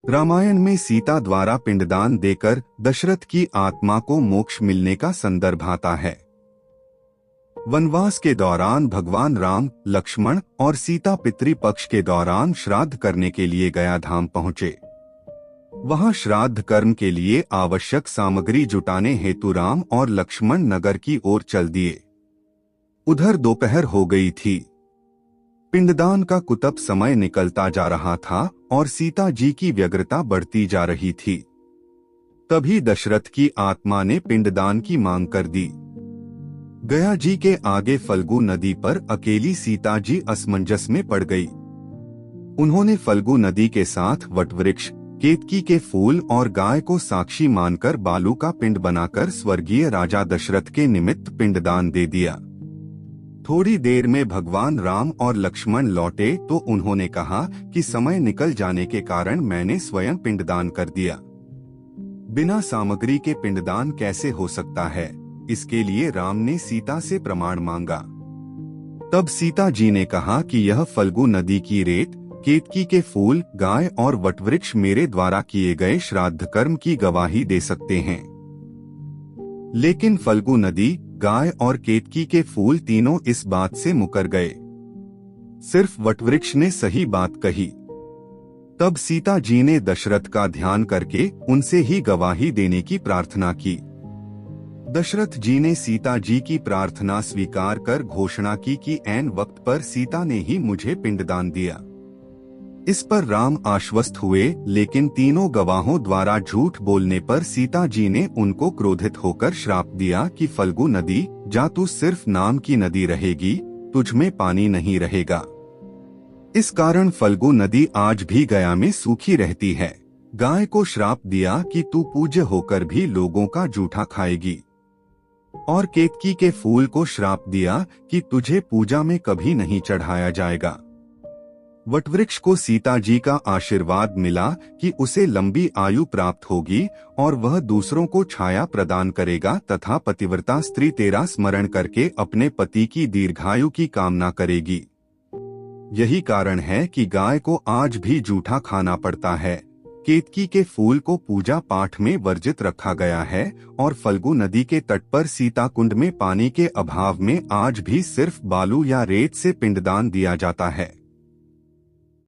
रामायण में सीता द्वारा पिंडदान देकर दशरथ की आत्मा को मोक्ष मिलने का संदर्भ आता है। वनवास के दौरान भगवान राम, लक्ष्मण और सीता पितृपक्ष के दौरान श्राद्ध करने के लिए गया धाम पहुँचे। वहां श्राद्ध कर्म के लिए आवश्यक सामग्री जुटाने हेतु राम और लक्ष्मण नगर की ओर चल दिए। उधर दोपहर हो गई थी। पिंडदान का कुतब समय निकलता जा रहा था और सीता जी की व्यग्रता बढ़ती जा रही थी। तभी दशरथ की आत्मा ने पिंडदान की मांग कर दी। गया जी के आगे फल्गु नदी पर अकेली सीता जी असमंजस में पड़ गई। उन्होंने फल्गु नदी के साथ वटवृक्ष, केतकी के फूल और गाय को साक्षी मानकर बालू का पिंड बनाकर स्वर्गीय राजा दशरथ के निमित्त पिंडदान दे दिया। थोड़ी देर में भगवान राम और लक्ष्मण लौटे तो उन्होंने कहा कि समय निकल जाने के कारण मैंने स्वयं पिंडदान कर दिया। बिना सामग्री के पिंडदान कैसे हो सकता है? इसके लिए राम ने सीता से प्रमाण मांगा। तब सीता जी ने कहा कि यह फल्गु नदी की रेत, केतकी के फूल, गाय और वटवृक्ष मेरे द्वारा किए गए श्राद्ध कर्म की गवाही दे सकते हैं। लेकिन फल्गु नदी, गाय और केतकी के फूल तीनों इस बात से मुकर गए। सिर्फ वटवृक्ष ने सही बात कही। तब सीता जी ने दशरथ का ध्यान करके उनसे ही गवाही देने की प्रार्थना की। दशरथ जी ने सीता जी की प्रार्थना स्वीकार कर घोषणा की कि ऐन वक्त पर सीता ने ही मुझे पिंडदान दिया। इस पर राम आश्वस्त हुए, लेकिन तीनों गवाहों द्वारा झूठ बोलने पर सीता जी ने उनको क्रोधित होकर श्राप दिया कि फल्गु नदी, जा तू सिर्फ नाम की नदी रहेगी, तुझ में पानी नहीं रहेगा। इस कारण फल्गु नदी आज भी गया में सूखी रहती है। गाय को श्राप दिया कि तू पूज्य होकर भी लोगों का जूठा खाएगी, और केतकी के फूल को श्राप दिया कि तुझे पूजा में कभी नहीं चढ़ाया जाएगा। वटवृक्ष को सीता जी का आशीर्वाद मिला कि उसे लंबी आयु प्राप्त होगी और वह दूसरों को छाया प्रदान करेगा तथा पतिव्रता स्त्री तेरा स्मरण करके अपने पति की दीर्घायु की कामना करेगी। यही कारण है कि गाय को आज भी जूठा खाना पड़ता है। केतकी के फूल को पूजा पाठ में वर्जित रखा गया है और फल्गु नदी के तट पर सीता कुंड में पानी के अभाव में आज भी सिर्फ बालू या रेत से पिंडदान दिया जाता है।